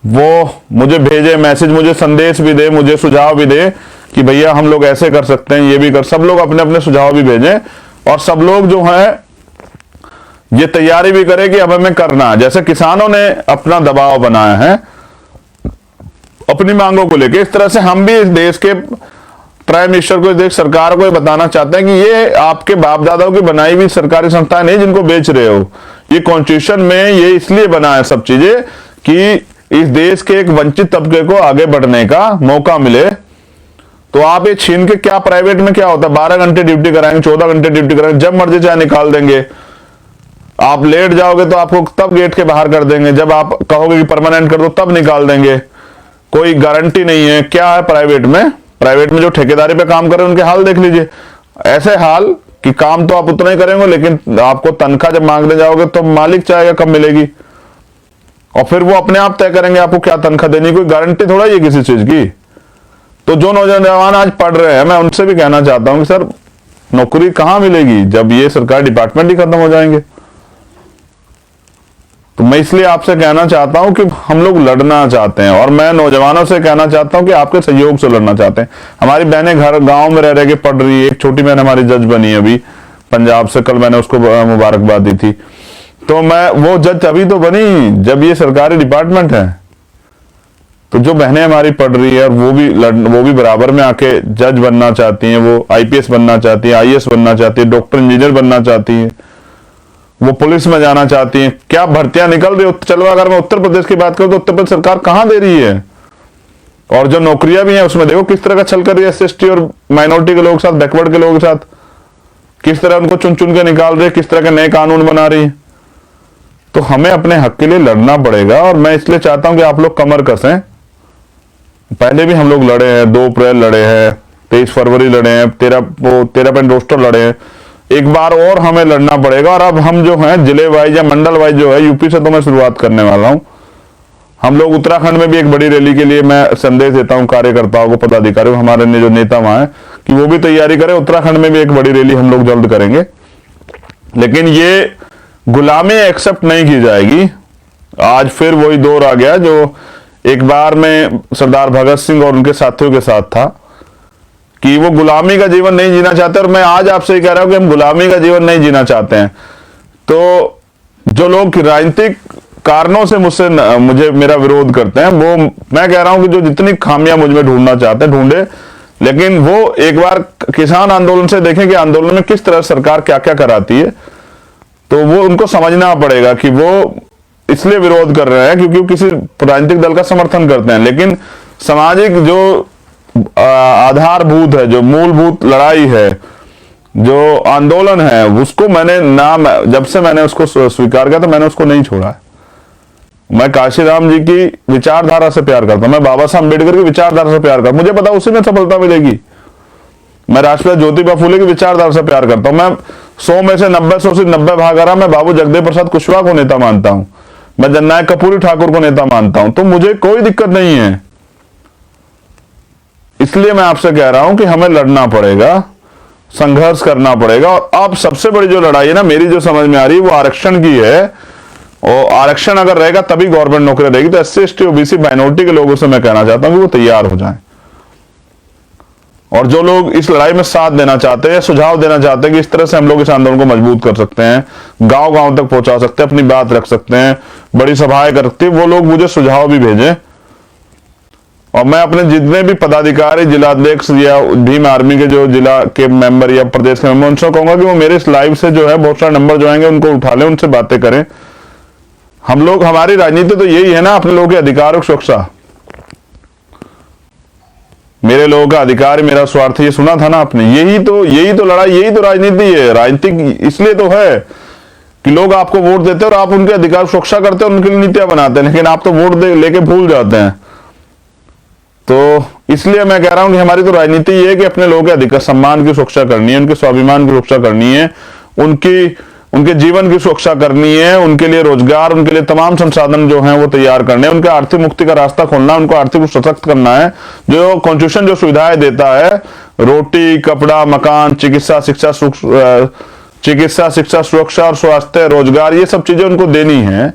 वो मुझे भेजे मैसेज, मुझे संदेश भी दे, मुझे सुझाव भी दे कि भैया हम लोग ऐसे कर सकते हैं, ये भी कर, सब लोग अपने अपने सुझाव भी भेजें और सब लोग जो है ये तैयारी भी करें कि अब हमें करना है। जैसे किसानों ने अपना दबाव बनाया है अपनी मांगों को लेकर, इस तरह से हम भी इस देश के प्राइम मिनिस्टर को, देश सरकार को बताना चाहते हैं कि ये आपके बाप दादाओं की बनाई हुई सरकारी संस्थाएं नहीं जिनको बेच रहे हो। ये कॉन्स्टिट्यूशन में ये इसलिए बना है सब चीजें कि इस देश के एक वंचित तबके को आगे बढ़ने का मौका मिले। तो आप ये छीन के, क्या प्राइवेट में क्या होता है, 12 घंटे ड्यूटी कराएंगे, 14 घंटे ड्यूटी कराएंगे, जब मर्जी चाहे निकाल देंगे। आप लेट जाओगे तो आपको तब गेट के बाहर कर देंगे, जब आप कहोगे कि परमानेंट कर दो तब निकाल देंगे, कोई गारंटी नहीं है। क्या है प्राइवेट में? प्राइवेट में जो ठेकेदारी पे काम कर रहे हैं उनके हाल देख लीजिए, ऐसे हाल कि काम तो आप उतना ही करेंगे, लेकिन आपको तनख्वाह जब मांगने जाओगे तो मालिक चाहेगा कब मिलेगी, और फिर वो अपने आप तय करेंगे आपको क्या तनख्वाह देनी, कोई गारंटी थोड़ा ही है किसी चीज की। तो जो नौजवान आज पढ़ रहे हैं, मैं उनसे भी कहना चाहता हूं कि सर नौकरी कहां मिलेगी जब ये सरकारी डिपार्टमेंट ही खत्म हो जाएंगे। तो मैं इसलिए आपसे कहना चाहता हूं कि हम लोग लड़ना चाहते हैं, और मैं नौजवानों से कहना चाहता हूं कि आपके सहयोग से लड़ना चाहते हैं। हमारी बहनें घर गांव में रह के पढ़ रही है, एक छोटी बहन हमारी जज बनी है अभी पंजाब से, कल मैंने उसको मुबारकबाद दी थी। तो मैं वो जज अभी तो बनी जब ये सरकारी डिपार्टमेंट है। तो जो बहनें हमारी पढ़ रही है और वो भी बराबर में आके जज बनना चाहती हैं, वो IPS बनना चाहती है, IAS बनना चाहती है, डॉक्टर इंजीनियर बनना चाहती है, वो पुलिस में जाना चाहती हैं, क्या भर्तियां निकल रही है। चलो अगर मैं उत्तर प्रदेश की बात करूं तो उत्तर प्रदेश सरकार कहां दे रही है, और जो नौकरियां भी हैं उसमें देखो किस तरह का छल कर रही है SC/ST और माइनॉरिटी के लोगों के साथ, बैकवर्ड के लोगों के साथ, किस तरह उनको चुन चुन के निकाल रही है, किस तरह के नए कानून बना रही है। तो हमें अपने हक के लिए लड़ना पड़ेगा, और मैं इसलिए चाहता हूं कि आप लोग कमर कसें। पहले भी हम लोग लड़े हैं, 2 अप्रैल लड़े हैं, 23 फरवरी लड़े हैं, 13 रोस्टर लड़े हैं, एक बार और हमें लड़ना पड़ेगा। और अब हम जो हैं जिले वाइज या मंडल वाइज जो है, यूपी से तो मैं शुरुआत करने वाला हूं। हम लोग उत्तराखंड में भी एक बड़ी रैली के लिए मैं संदेश देता हूं कार्यकर्ताओं को, पदाधिकारियों, हमारे जो नेता वहां हैं, कि वो भी तैयारी करें। उत्तराखंड में भी एक बड़ी रैली हम लोग जल्द करेंगे, लेकिन ये गुलामी एक्सेप्ट नहीं की जाएगी। आज फिर वही दौर आ गया जो एक बार में सरदार भगत सिंह और उनके साथियों के साथ था, कि वो गुलामी का जीवन नहीं जीना चाहते। और मैं आज आपसे कह रहा हूं कि हम गुलामी का जीवन नहीं जीना चाहते हैं। तो जो लोग राजनीतिक कारणों से मुझे मेरा विरोध करते हैं, वो मैं कह रहा हूं कि जो जितनी खामियां मुझ में ढूंढना चाहते हैं ढूंढे, लेकिन वो एक बार किसान आंदोलन से देखें कि आंदोलन में किस तरह सरकार क्या क्या कराती है। तो वो उनको समझना पड़ेगा कि वो इसलिए विरोध कर रहे हैं क्योंकि वो किसी राजनीतिक दल का समर्थन करते हैं, लेकिन सामाजिक जो आधारभूत है, जो मूलभूत लड़ाई है, जो आंदोलन है, उसको मैंने जब से मैंने उसको स्वीकार किया तो मैंने उसको नहीं छोड़ा है। मैं काशीराम जी की विचारधारा से प्यार करता हूं, मैं बाबा साहब अम्बेडकर की विचारधारा से प्यार करता हूं, मुझे पता उसी में सफलता मिलेगी। मैं राष्ट्रपिता ज्योतिबा फूले की विचारधारा से प्यार करता हूं। मैं 100 में से 90 भाग आ रहा, मैं बाबू जगदेव प्रसाद कुशवाहा को नेता मानता हूं, मैं जननायक कपूरी ठाकुर को नेता मानता हूं, तो मुझे कोई दिक्कत नहीं है। इसलिए मैं आपसे कह रहा हूं कि हमें लड़ना पड़ेगा, संघर्ष करना पड़ेगा। और अब सबसे बड़ी जो लड़ाई है ना, मेरी जो समझ में आ रही है, वो आरक्षण की है। और आरक्षण अगर रहेगा तभी गवर्नमेंट नौकरी रहेगी। तो SC ST OBC माइनॉरिटी के लोगों से मैं कहना चाहता हूं कि वो तैयार हो जाएं, और जो लोग इस लड़ाई में साथ देना चाहते हैं, सुझाव देना चाहते हैं कि इस तरह से हम लोग इस आंदोलन को मजबूत कर सकते हैं, गांव गांव तक पहुंचा सकते हैं, अपनी बात रख सकते हैं, बड़ी सभाएं कर सकते हैं, वो लोग मुझे सुझाव भी भेजें। और मैं अपने जितने भी पदाधिकारी, जिलाध्यक्ष या भीम आर्मी के जो जिला के मेंबर या प्रदेश के मेंबर, उनसे कहूंगा कि वो मेरे इस लाइव से जो है बहुत सारे नंबर जो आएंगे उनको उठा लें, उनसे बातें करें। हम लोग, हमारी राजनीति तो यही है ना, अपने लोगों के अधिकार और सुरक्षा। मेरे लोगों का अधिकार, मेरा स्वार्थ, ये सुना था ना आपने। यही तो लड़ाई, यही तो राजनीति है। राजनीतिक इसलिए तो है कि लोग आपको वोट देते हैं और आप उनके अधिकार सुरक्षा करते हैं, उनके लिए नीतियां बनाते हैं, लेकिन आप तो वोट लेके भूल जाते हैं। तो इसलिए मैं कह रहा हूं कि हमारी तो राजनीति ये है कि अपने लोगों के अधिकार, सम्मान की सुरक्षा करनी है, उनके स्वाभिमान की सुरक्षा करनी है, उनके जीवन की सुरक्षा करनी है, उनके लिए रोजगार, उनके लिए तमाम संसाधन जो हैं वो तैयार करने हैं, उनके आर्थिक मुक्ति का रास्ता खोलना, उनको आर्थिक सशक्त करना है। जो कॉन्स्टिट्यूशन जो सुविधाएं देता है, रोटी, कपड़ा, मकान, चिकित्सा, शिक्षा, सुरक्षा और स्वास्थ्य, रोजगार, ये सब चीजें उनको देनी है।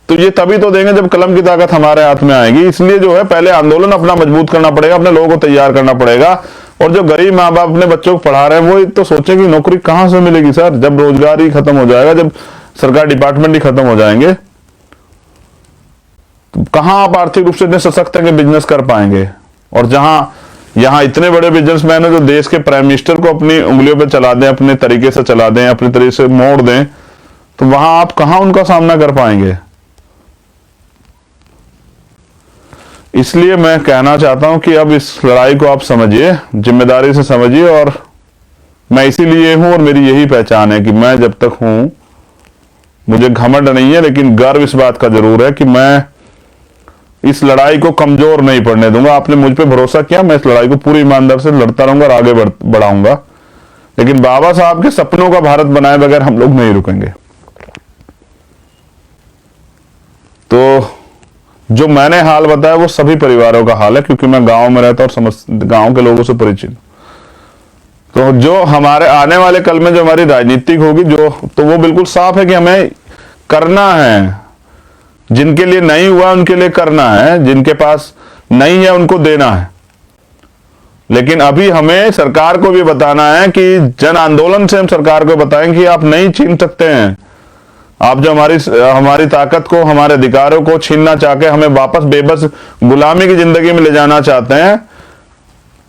तो ये तभी तो देंगे जब कलम की ताकत हमारे हाथ में आएगी। इसलिए जो है पहले आंदोलन अपना मजबूत करना पड़ेगा, अपने लोगों को तैयार करना पड़ेगा। और जो गरीब माँ बाप अपने बच्चों को पढ़ा रहे हैं, वो तो सोचे कि नौकरी कहां से मिलेगी सर, जब रोजगार ही खत्म हो जाएगा, जब सरकार डिपार्टमेंट ही खत्म हो जाएंगे, तो कहां आप आर्थिक रूप से इतने सशक्त हैं कि बिजनेस कर पाएंगे। और यहाँ इतने बड़े बिजनेसमैन है जो देश के प्राइम मिनिस्टर को अपनी उंगलियों पर चला दें, अपने तरीके से चला दें, अपने तरीके से मोड़ दें, तो वहां आप कहां उनका सामना कर पाएंगे। इसलिए मैं कहना चाहता हूं कि अब इस लड़ाई को आप समझिए, जिम्मेदारी से समझिए। और मैं इसीलिए हूं और मेरी यही पहचान है कि मैं जब तक हूं, मुझे घमंड नहीं है, लेकिन गर्व इस बात का जरूर है कि मैं इस लड़ाई को कमजोर नहीं पड़ने दूंगा। आपने मुझ पे भरोसा किया, मैं इस लड़ाई को पूरी ईमानदारी से लड़ता रहूंगा और आगे बढ़ाऊंगा। लेकिन बाबा साहब के सपनों का भारत बनाए बगैर हम लोग नहीं रुकेंगे। तो जो मैंने हाल बताया वो सभी परिवारों का हाल है, क्योंकि मैं गांव में रहता हूं और गांव के लोगों से परिचित। तो जो हमारे आने वाले कल में जो हमारी राजनीतिक होगी, तो वो बिल्कुल साफ है कि हमें करना है। जिनके लिए नहीं हुआ उनके लिए करना है, जिनके पास नहीं है उनको देना है। लेकिन अभी हमें सरकार को भी बताना है कि जन आंदोलन से हम सरकार को बताएं कि आप नहीं छीन सकते हैं। आप जो हमारी ताकत को, हमारे अधिकारों को छीनना चाह के हमें वापस बेबस गुलामी की जिंदगी में ले जाना चाहते हैं।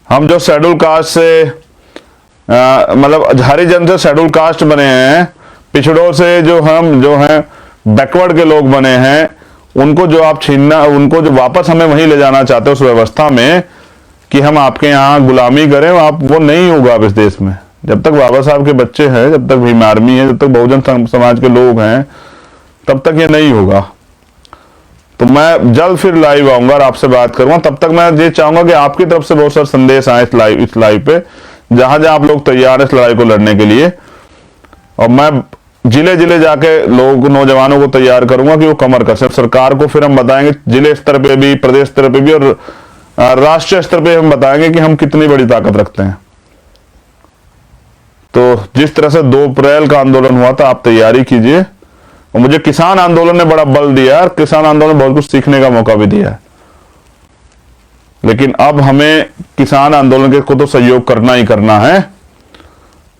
हम जो शेड्यूल कास्ट से मतलब हरिजन से शेड्यूल कास्ट बने हैं, पिछड़ों से जो हैं बैकवर्ड के लोग बने हैं, उनको जो आप छीनना, उनको जो वापस हमें वहीं ले जाना चाहते हैं उस व्यवस्था में कि हम आपके यहाँ गुलामी करें, आप वो नहीं होगा अब इस देश में। जब तक बाबा साहब के बच्चे हैं, जब तक भीम आर्मी है, जब तक बहुजन समाज के लोग हैं, तब तक ये नहीं होगा। तो मैं जल्द फिर लाइव आऊंगा और आपसे बात करूंगा। तब तक मैं ये चाहूंगा कि आपकी तरफ से बहुत सारे संदेश आए इस लाइव पे, जहां जहां आप लोग तैयार हैं इस लड़ाई को लड़ने के लिए। और मैं जिले जिले जाके नौजवानों को तैयार करूंगा कि वो कमर कसें। सरकार को फिर हम बताएंगे जिले स्तर पे भी, प्रदेश स्तर पे भी और राष्ट्रीय स्तर पे हम बताएंगे कि हम कितनी बड़ी ताकत रखते हैं। तो जिस तरह से 2 अप्रैल का आंदोलन हुआ था, आप तैयारी कीजिए। और मुझे किसान आंदोलन ने बड़ा बल दिया है, किसान आंदोलन बहुत कुछ सीखने का मौका भी दिया है। लेकिन अब हमें किसान आंदोलन को तो सहयोग करना ही करना है।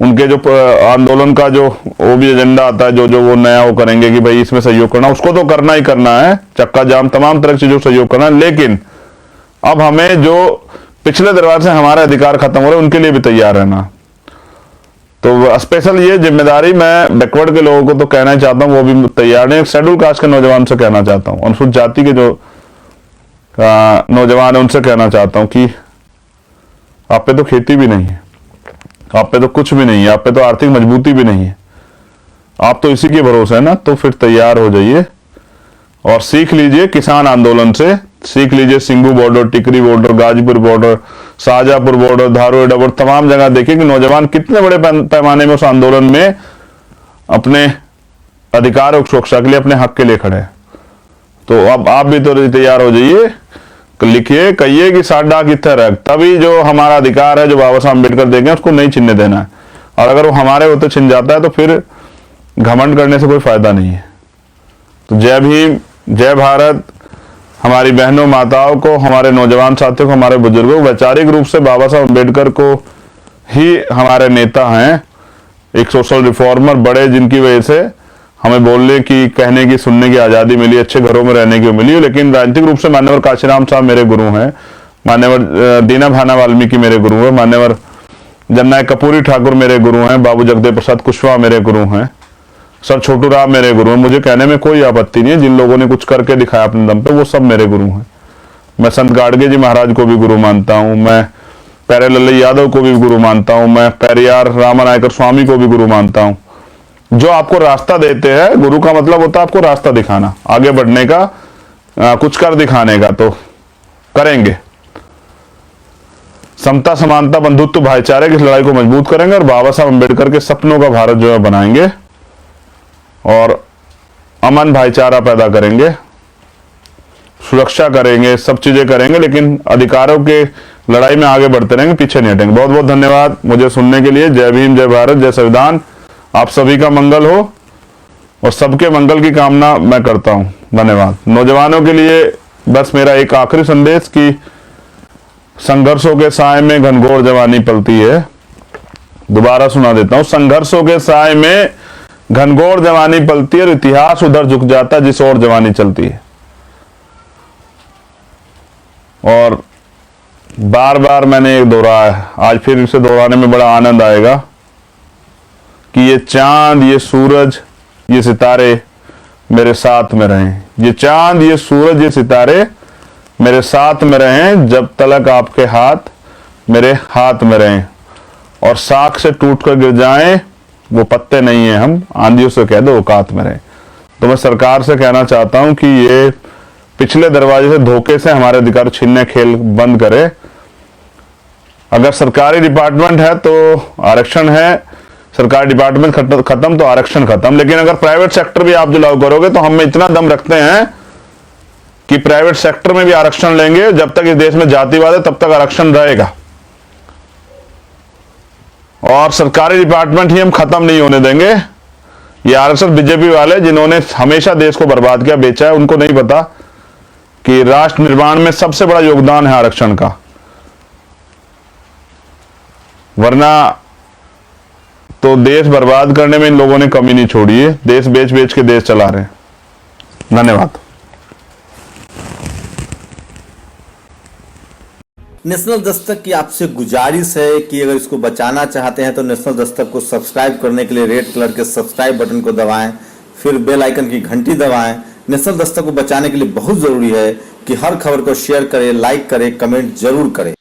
उनके जो आंदोलन का जो वो भी एजेंडा आता है, जो वो नया वो करेंगे कि भाई इसमें सहयोग करना, उसको तो करना ही करना है। चक्का जाम, तमाम तरह की चीजों सहयोग करना है। लेकिन अब हमें जो पिछले दरबार से हमारे अधिकार खत्म हो रहे, उनके लिए भी तैयार रहना। तो स्पेशल ये जिम्मेदारी मैं बैकवर्ड के लोगों को तो कहना ही चाहता हूँ, वो भी तैयार नहीं। शेड्यूल कास्ट के नौजवान से कहना चाहता हूँ, अनुसूचित जाति के जो नौजवान है उनसे कहना चाहता हूँ कि आप पे तो खेती भी नहीं है, आप पे तो कुछ भी नहीं है, आप पे तो आर्थिक मजबूती भी नहीं है, आप तो इसी के भरोसे है ना। तो फिर तैयार हो जाइए और सीख लीजिए किसान आंदोलन से, सीख लीजिए Singhu border, Tikri border, Ghazipur border, Shahjahanpur border, धारू डबर, तमाम जगह देखिए कि नौजवान कितने बड़े पैमाने में उस आंदोलन में अपने अधिकार और सुरक्षा के लिए, अपने हक के लिए खड़े हैं। तो अब आप भी तो तैयार हो जाइए, लिखिए, कहिए कि साडा कितना रख, तभी जो हमारा अधिकार है जो बाबा साहब अम्बेडकर देंगे उसको नहीं छीनने देना है। और अगर वो हमारे होते छिन जाता है तो फिर घमंड करने से कोई फायदा नहीं है। तो जय भीम, जय भारत। हमारी बहनों माताओं को, हमारे नौजवान साथियों को, हमारे बुजुर्गों को, वैचारिक रूप से बाबा साहब अम्बेडकर को ही हमारे नेता हैं, एक सोशल रिफॉर्मर बड़े, जिनकी वजह से हमें बोलने की, कहने की, सुनने की आज़ादी मिली, अच्छे घरों में रहने की मिली। लेकिन राजनीतिक रूप से मान्यवर काशीराम साहब मेरे गुरु हैं, मान्यवर दीना भाना वाल्मीकि मेरे गुरु हैं, मान्यवर जननायक कपूरी ठाकुर मेरे गुरु हैं, बाबू जगदेव प्रसाद कुशवाहा मेरे गुरु हैं, सर छोटू राम मेरे गुरु हैं। मुझे कहने में कोई आपत्ति नहीं है, जिन लोगों ने कुछ करके दिखाया अपने दम पे वो सब मेरे गुरु हैं। मैं संत गाडगे जी महाराज को भी गुरु मानता हूँ, मैं प्यारे लल्लई यादव को भी गुरु मानता हूँ, मैं पेरियार रामानायकर स्वामी को भी गुरु मानता हूँ। जो आपको रास्ता देते हैं, गुरु का मतलब होता है आपको रास्ता दिखाना, आगे बढ़ने का, कुछ कर दिखाने का, तो करेंगे। समता, समानता, बंधुत्व, भाईचारे की लड़ाई को मजबूत करेंगे और बाबा साहब अम्बेडकर के सपनों का भारत जो है बनाएंगे और अमन भाईचारा पैदा करेंगे, सुरक्षा करेंगे, सब चीजें करेंगे, लेकिन अधिकारों के लड़ाई में आगे बढ़ते रहेंगे, पीछे नहीं हटेंगे। बहुत बहुत धन्यवाद मुझे सुनने के लिए। जय भीम, जय भारत, जय संविधान। आप सभी का मंगल हो और सबके मंगल की कामना मैं करता हूं। धन्यवाद। नौजवानों के लिए बस मेरा एक आखिरी संदेश कि संघर्षों के साए में घनघोर जवानी पलती है। दोबारा सुना देता हूं, संघर्षों के साए में घनघोर जवानी पलती है और इतिहास उधर झुक जाता है जिस ओर जवानी चलती है। और बार बार मैंने एक दोहराया है, आज फिर इसे दोहराने में बड़ा आनंद आएगा कि ये चांद, ये सूरज, ये सितारे मेरे साथ में रहें। ये चांद, ये सूरज, ये सितारे मेरे साथ में रहें जब तलक आपके हाथ मेरे हाथ में रहें। और साख से टूट कर गिर जाएं वो पत्ते नहीं है हम, आंधियों से कह दो औकात में रहें। तो मैं सरकार से कहना चाहता हूं कि ये पिछले दरवाजे से धोखे से हमारे अधिकार छीनने खेल बंद करे। अगर सरकारी डिपार्टमेंट है तो आरक्षण है, सरकारी डिपार्टमेंट खत्म तो आरक्षण खत्म। लेकिन अगर प्राइवेट सेक्टर भी आप जो लागू करोगे तो हम में इतना दम रखते हैं कि प्राइवेट सेक्टर में भी आरक्षण लेंगे। जब तक इस देश में जातिवाद है तब तक आरक्षण रहेगा और सरकारी डिपार्टमेंट ही हम खत्म नहीं होने देंगे। ये आरक्षण बीजेपी वाले जिन्होंने हमेशा देश को बर्बाद किया, बेचा है, उनको नहीं पता कि राष्ट्र निर्माण में सबसे बड़ा योगदान है आरक्षण का। वरना तो देश बर्बाद करने में इन लोगों ने कमी नहीं छोड़ी है। देश बेच बेच के देश चला रहे हैं। धन्यवाद। नेशनल दस्तक की आपसे गुजारिश है कि अगर इसको बचाना चाहते हैं तो नेशनल दस्तक को सब्सक्राइब करने के लिए रेड कलर के सब्सक्राइब बटन को दबाएं, फिर बेल आइकन की घंटी दबाएं। नेशनल दस्तक को बचाने के लिए बहुत जरूरी है कि हर खबर को शेयर करें, लाइक करें, कमेंट जरूर करें।